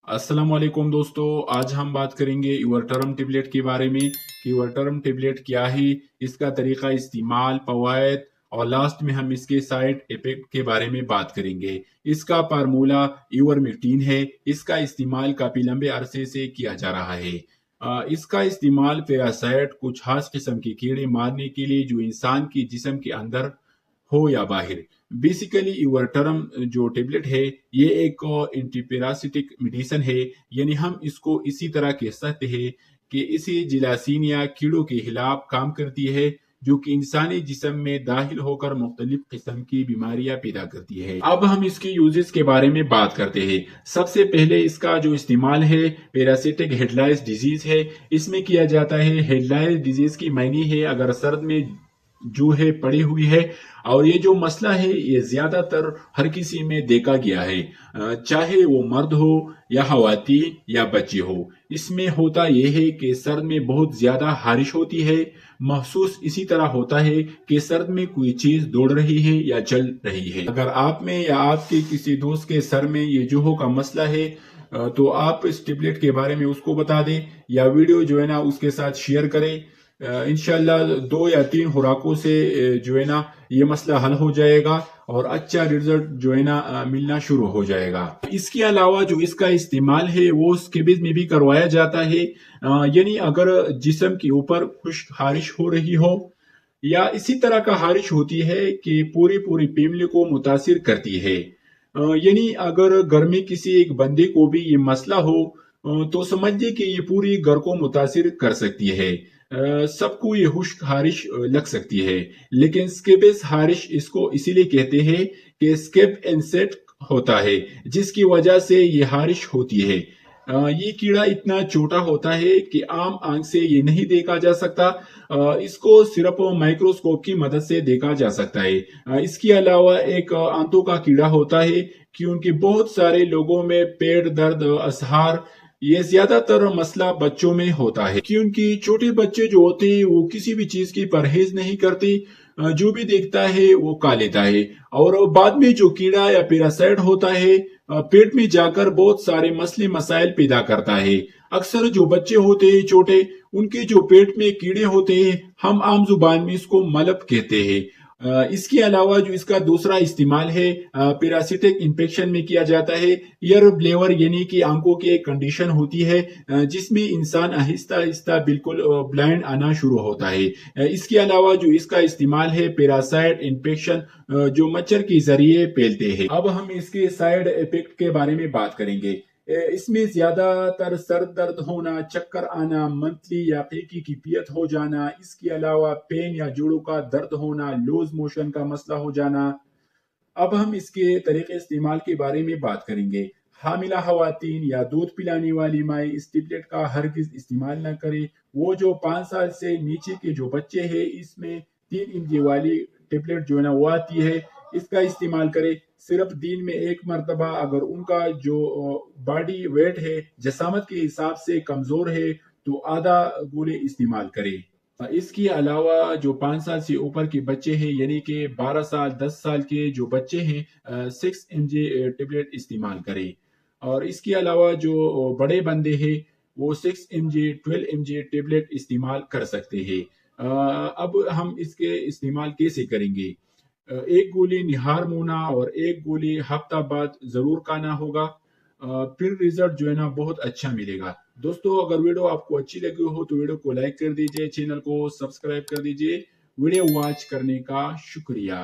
अस्सलाम वालेकुम दोस्तों। आज हम बात करेंगे यूरटर्म टेबलेट के बारे में कि यूरटर्म टेबलेट क्या है, इसका तरीका इस्तेमाल, फवायद और लास्ट में हम इसके साइड इफेक्ट के बारे में बात करेंगे। इसका फार्मूला यूरमेक्टिन है। इसका इस्तेमाल काफी लंबे अरसे से किया जा रहा है। इसका इस्तेमाल पैरासाइट, कुछ खास किस्म के कीड़े मारने के लिए जो इंसान के जिस्म के अंदर हो या बाहर। बेसिकली यूरटर्म जो टेबलेट है ये एक एंटीपैरासिटिक मेडिसिन है, यानी हम इसको इसी तरह कह सकते हैं कि इसे जिलासीन या कीड़ों के खिलाफ काम करती है जो कि इंसानी जिस्म में दाखिल होकर मुख्तलिफ किस्म की बीमारियां पैदा करती है। अब हम इसके यूजेस के बारे में बात करते हैं। सबसे पहले इसका जो इस्तेमाल है पैरासिटिक हेड लाइस डिजीज है, इसमें किया जाता है। हेड लाइस डिजीज की मायने है अगर सर्द में जो है पड़ी हुई है, और ये जो मसला है ये ज्यादातर हर किसी में देखा गया है, चाहे वो मर्द हो या खवातीन या बच्चे हो। इसमें होता यह है कि सर्द में बहुत ज्यादा हारिश होती है। महसूस इसी तरह होता है कि सर्द में कोई चीज दौड़ रही है या चल रही है। अगर आप में या आपके किसी दोस्त के सर में ये जुहो का मसला है तो आप इस टेबलेट के बारे में उसको बता दें या वीडियो जो है ना उसके साथ शेयर करें। इंशाल्लाह 2 या 3 खुराकों से जो है ना ये मसला हल हो जाएगा और अच्छा रिजल्ट जो है ना मिलना शुरू हो जाएगा। इसके अलावा जो इसका इस्तेमाल है वो स्केबिज में भी करवाया जाता है, यानी अगर जिस्म के ऊपर खुश्क खारिश हो रही हो या इसी तरह का खारिश होती है कि पूरी पूरी फैमिली को मुतासिर करती है, यानी अगर घर में किसी एक बंदे को भी ये मसला हो तो समझिए कि ये पूरी घर को मुतासिर कर सकती है। सबको ये खुश्क हारिश लग सकती है, लेकिन स्केबिस हारिश इसको इसीलिए कहते हैं कि स्केब इंसेक्ट होता है जिसकी वजह से ये हारिश होती है। ये कीड़ा इतना छोटा होता है कि आम आंख से ये नहीं देखा जा सकता। इसको सिर्फ माइक्रोस्कोप की मदद से देखा जा सकता है। इसके अलावा एक आंतों का कीड़ा होता है कि उनके बहुत सारे लोगों में पेट दर्द, असहार, ये ज्यादातर मसला बच्चों में होता है क्योंकि छोटे बच्चे जो होते हैं वो किसी भी चीज की परहेज नहीं करते, जो भी देखता है वो खा लेता है और बाद में जो कीड़ा या पैरासाइट होता है पेट में जाकर बहुत सारे मसले मसाइल पैदा करता है। अक्सर जो बच्चे होते हैं छोटे, उनके जो पेट में कीड़े होते हैं हम आम जुबान में इसको मलप कहते हैं। इसके अलावा जो इसका दूसरा इस्तेमाल है पैरासिटिक इन्फेक्शन में किया जाता है। ईयर ब्लेवर यानी कि आंखों की एक कंडीशन होती है जिसमें इंसान आहिस्ता आहिस्ता बिल्कुल ब्लाइंड आना शुरू होता है। इसके अलावा जो इसका इस्तेमाल है पैरासाइट इन्फेक्शन जो मच्छर के जरिए फैलते हैं। अब हम इसके साइड इफेक्ट के बारे में बात करेंगे। इसमें ज्यादातर सर दर्द होना, चक्कर आना, मंथली या फीकी की पियत हो जाना, इसके अलावा पेन या जोड़ों का दर्द होना, लूज मोशन का मसला हो जाना। अब हम इसके तरीके इस्तेमाल के बारे में बात करेंगे। हामिला खवातीन या दूध पिलाने वाली माए इस टेबलेट का हरगिज इस्तेमाल न करें। वो जो 5 साल से नीचे के जो बच्चे हैं इसमें 3 mg वाली टेबलेट जो है ना वो आती है, इसका इस्तेमाल करें। सिर्फ दिन में एक मरतबा अगर उनका जो बॉडी वेट है जसामत के हिसाब से कमजोर है तो आधा गोले इस्तेमाल करें। इसके अलावा जो 5 साल से ऊपर के बच्चे हैं यानी कि 12 साल 10 साल के जो बच्चे हैं 6 mg टेबलेट इस्तेमाल करें। और इसके अलावा जो बड़े बंदे हैं वो 6 mg 12 mg टेबलेट इस्तेमाल कर सकते हैं। अब हम इसके इस्तेमाल कैसे करेंगे। एक गोली निहार मुना और एक गोली हफ्ता बाद जरूर खाना होगा, फिर रिजल्ट जो है ना बहुत अच्छा मिलेगा। दोस्तों अगर वीडियो आपको अच्छी लगी हो तो वीडियो को लाइक कर दीजिए, चैनल को सब्सक्राइब कर दीजिए। वीडियो वॉच करने का शुक्रिया।